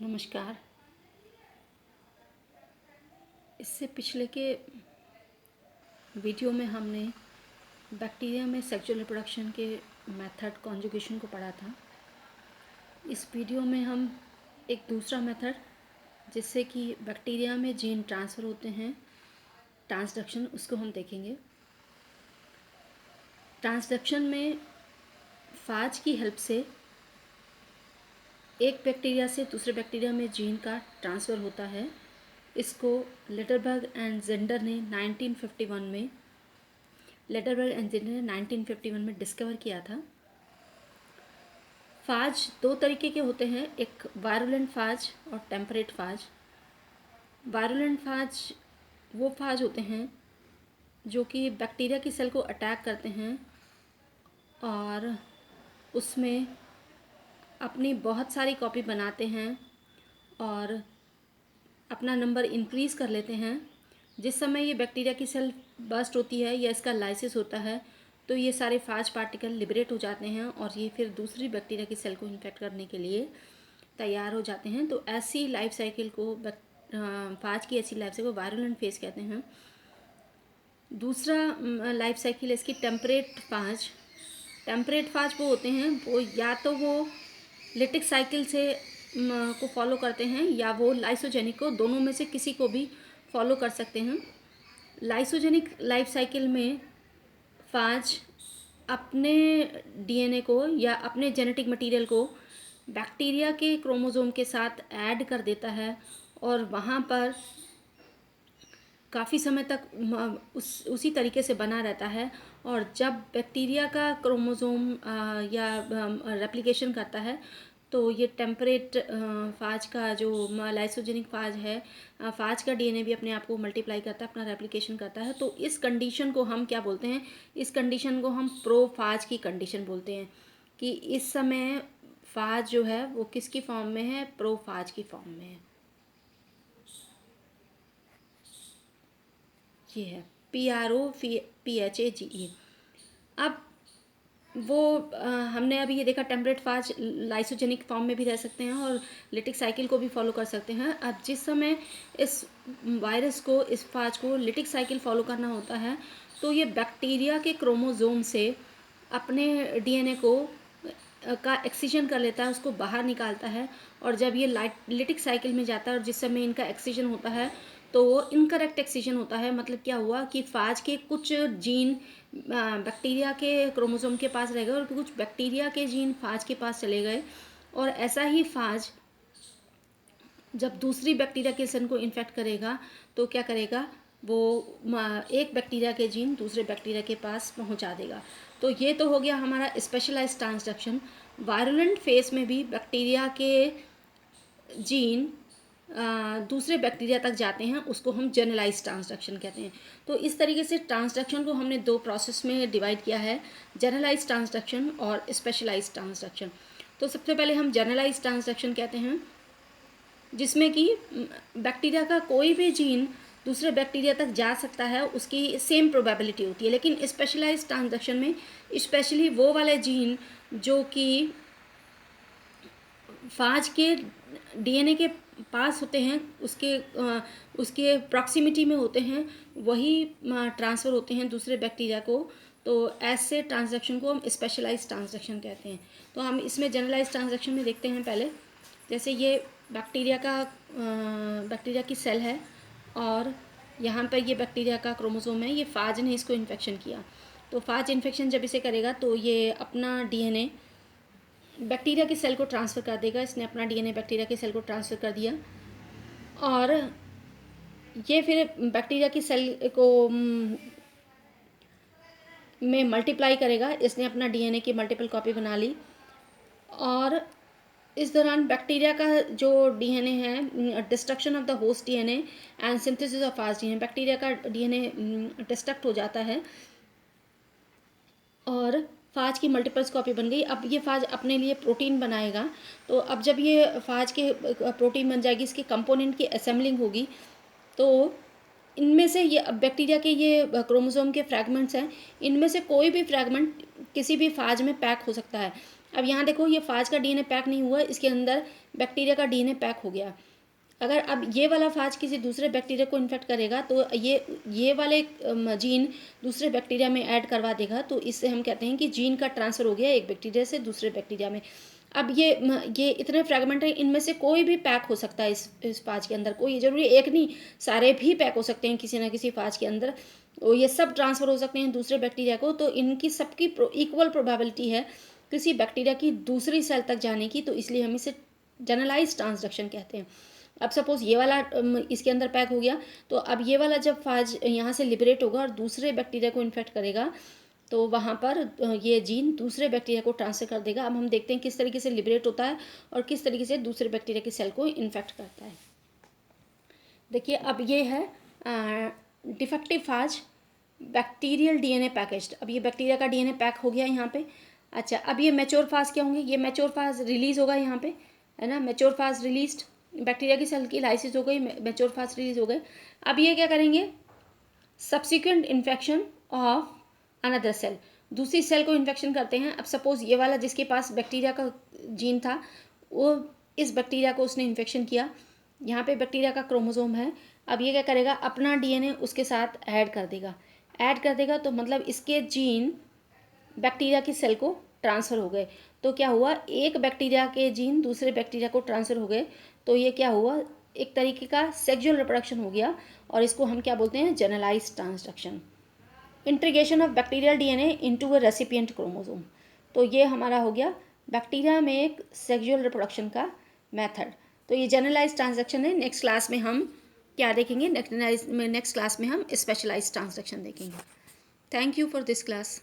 नमस्कार। इससे पिछले के वीडियो में हमने बैक्टीरिया में सेक्सुअल रिप्रोडक्शन के मेथड कॉन्जुगेशन को पढ़ा था। इस वीडियो में हम एक दूसरा मेथड जिससे कि बैक्टीरिया में जीन ट्रांसफ़र होते हैं, ट्रांसडक्शन, उसको हम देखेंगे। ट्रांसडक्शन में फाज की हेल्प से एक बैक्टीरिया से दूसरे बैक्टीरिया में जीन का ट्रांसफ़र होता है। इसको लेटरबर्ग एंड जेंडर ने 1951 में डिस्कवर किया था। फाज दो तरीके के होते हैं, एक वायरुलेंट फाज और टेम्परेट फाज। वायरुलेंट फाज वो फाज होते हैं जो कि बैक्टीरिया की सेल को अटैक करते हैं और उसमें अपनी बहुत सारी कॉपी बनाते हैं और अपना नंबर इंक्रीज़ कर लेते हैं। जिस समय ये बैक्टीरिया की सेल बर्स्ट होती है या इसका लाइसिस होता है तो ये सारे फाज पार्टिकल लिबरेट हो जाते हैं और ये फिर दूसरी बैक्टीरिया की सेल को इन्फेक्ट करने के लिए तैयार हो जाते हैं। तो ऐसी लाइफ साइकिल को फाज की ऐसी लाइफ साइकिल को वायरुलेंट फेज कहते हैं। दूसरा लाइफ साइकिल है इसकी टेम्परेट फाज। टेम्परेट फाज वो होते हैं वो या तो वो लिटिक साइकिल से को फॉलो करते हैं या वो लाइसोजेनिक को, दोनों में से किसी को भी फॉलो कर सकते हैं। लाइसोजेनिक लाइफ साइकिल में फाज अपने डीएनए को या अपने जेनेटिक मटेरियल को बैक्टीरिया के क्रोमोसोम के साथ ऐड कर देता है और वहाँ पर काफ़ी समय तक उसी तरीके से बना रहता है। और जब बैक्टीरिया का क्रोमोसोम या रेप्लिकेशन करता है तो ये टेम्परेट फाज का जो लाइसोजेनिक फाज है, फाज का डीएनए भी अपने आप को मल्टीप्लाई करता है, अपना रेप्लिकेशन करता है। तो इस कंडीशन को हम क्या बोलते हैं? इस कंडीशन को हम प्रोफाज की कंडीशन बोलते हैं कि इस समय फाज जो है वो किसकी फॉर्म में है? प्रोफाज की फॉर्म में है। ये है PROPHAGE। अब वो हमने अभी ये देखा टेम्परेट फाज लाइसोजेनिक फॉर्म में भी रह सकते हैं और लिटिक साइकिल को भी फॉलो कर सकते हैं। अब जिस समय इस वायरस को, इस फाज को लिटिक साइकिल फॉलो करना होता है तो ये बैक्टीरिया के क्रोमोसोम से अपने डीएनए को का एक्सीजन कर लेता है, उसको बाहर निकालता है। और जब ये लिटिक साइकिल में जाता है और जिस समय इनका एक्सीजन होता है तो वो इनकरेक्ट एक्सीजन होता है। मतलब क्या हुआ कि फाज के कुछ जीन बैक्टीरिया के क्रोमोसोम के पास रह गए और कुछ बैक्टीरिया के जीन फाज के पास चले गए। और ऐसा ही फाज जब दूसरी बैक्टीरिया के सेल को इन्फेक्ट करेगा तो क्या करेगा? वो एक बैक्टीरिया के जीन दूसरे बैक्टीरिया के पास पहुंचा देगा। तो ये तो हो गया हमारा स्पेशलाइज्ड ट्रांसडक्शन। वायरुलेंट फेस में भी बैक्टीरिया के जीन दूसरे बैक्टीरिया तक जाते हैं, उसको हम जनरलाइज ट्रांसडक्शन कहते हैं। तो इस तरीके से ट्रांसडक्शन को हमने दो प्रोसेस में डिवाइड किया है, जनरलाइज ट्रांसडक्शन और स्पेशलाइज्ड ट्रांसडक्शन। तो सबसे पहले हम जनरलाइज ट्रांसडक्शन कहते हैं जिसमें कि बैक्टीरिया का कोई भी जीन दूसरे बैक्टीरिया तक जा सकता है, उसकी सेम प्रोबेबिलिटी होती है। लेकिन स्पेशलाइज्ड ट्रांसडक्शन में स्पेशली वो वाले जीन जो कि फाज के डीएनए के पास होते हैं, उसके प्रॉक्सिमिटी में होते हैं, वही ट्रांसफ़र होते हैं दूसरे बैक्टीरिया को। तो ऐसे ट्रांसडक्शन को हम स्पेशलाइज्ड ट्रांसडक्शन कहते हैं। तो हम इसमें जनरलाइज्ड ट्रांसडक्शन में देखते हैं पहले। जैसे ये बैक्टीरिया की सेल है और यहाँ पर ये बैक्टीरिया का क्रोमोसोम है, ये फाज ने इसको इन्फेक्शन किया। तो फाज इन्फेक्शन जब इसे करेगा तो ये अपना डीएनए बैक्टीरिया की सेल को ट्रांसफ़र कर देगा। इसने अपना डीएनए बैक्टीरिया की सेल को ट्रांसफ़र कर दिया और ये फिर बैक्टीरिया की सेल को में मल्टीप्लाई करेगा। इसने अपना डीएनए की मल्टीपल कॉपी बना ली और इस दौरान बैक्टीरिया का जो डीएनए है, destruction of the host DNA and synthesis of fast DNA, bacteria का डीएनए डिस्ट्रक्ट हो जाता है और फाज की मल्टीपल्स कॉपी बन गई। अब ये फाज अपने लिए प्रोटीन बनाएगा। तो अब जब ये फाज के प्रोटीन बन जाएगी, इसके कंपोनेंट की असेंबलिंग होगी, तो इनमें से ये बैक्टीरिया के ये क्रोमोसोम के फ्रैगमेंट्स हैं, इनमें से कोई भी फ्रैगमेंट किसी भी फाज में पैक हो सकता है। अब यहाँ देखो ये फाज का डीएनए पैक नहीं हुआ, इसके अंदर बैक्टीरिया का डीएनए पैक हो गया। अगर अब ये वाला फाज किसी दूसरे बैक्टीरिया को इन्फेक्ट करेगा तो ये वाले जीन दूसरे बैक्टीरिया में ऐड करवा देगा, तो इससे हम कहते हैं कि जीन का ट्रांसफ़र हो गया एक बैक्टीरिया से दूसरे बैक्टीरिया में। अब ये इतने फ्रेगमेंट हैं, इनमें से कोई भी पैक हो सकता है इस फाज के अंदर, कोई ज़रूरी एक नहीं, सारे भी पैक हो सकते हैं किसी ना किसी फाज के अंदर। तो ये सब ट्रांसफ़र हो सकते हैं दूसरे बैक्टीरिया को, तो इनकी सबकी इक्वल प्रोबेबिलिटी है किसी बैक्टीरिया की दूसरी सेल तक जाने की, तो इसलिए हम इसे जनरलाइज ट्रांसडक्शन कहते हैं। अब सपोज़ ये वाला इसके अंदर पैक हो गया, तो अब ये वाला जब फाज यहाँ से लिबरेट होगा और दूसरे बैक्टीरिया को इन्फेक्ट करेगा, तो वहाँ पर ये जीन दूसरे बैक्टीरिया को ट्रांसफर कर देगा। अब हम देखते हैं किस तरीके से लिबरेट होता है और किस तरीके से दूसरे बैक्टीरिया की सेल को इन्फेक्ट करता है। देखिए अब ये है डिफेक्टिव फाज बैक्टीरियल डीएनए पैकेज्ड। अब ये बैक्टीरिया का डीएनए पैक हो गया यहाँ पे। अच्छा, अब ये मैच्योर फाज क्या होंगे, ये मैच्योर फाज रिलीज़ होगा यहाँ पे, है ना, मैच्योर फाज रिलीज्ड, बैक्टीरिया की सेल की लाइसिस हो गई, मैच्योर फाज रिलीज हो गए। अब ये क्या करेंगे, subsequent infection of another cell, दूसरी सेल को इन्फेक्शन करते हैं। अब सपोज़ ये वाला जिसके पास बैक्टीरिया का जीन था, वो इस बैक्टीरिया को उसने इन्फेक्शन किया, यहाँ पे बैक्टीरिया का क्रोमोसोम है। अब ये क्या करेगा, अपना डीएनए उसके साथ ऐड कर देगा, तो मतलब इसके जीन बैक्टीरिया की सेल को ट्रांसफ़र हो गए। तो क्या हुआ, एक बैक्टीरिया के जीन दूसरे बैक्टीरिया को ट्रांसफ़र हो गए, तो ये क्या हुआ, एक तरीके का सेक्सुअल रिप्रोडक्शन हो गया, और इसको हम क्या बोलते हैं, generalise transduction. Integration of bacterial DNA into a recipient chromosome, तो ये हमारा हो गया बैक्टीरिया में एक सेक्सुअल रिप्रोडक्शन का मेथड। तो ये जनरलाइज ट्रांसडक्शन है। नेक्स्ट क्लास में हम क्या देखेंगे, नेक्स्ट क्लास में हम स्पेशलाइज ट्रांसडक्शन देखेंगे। Thank you for this class.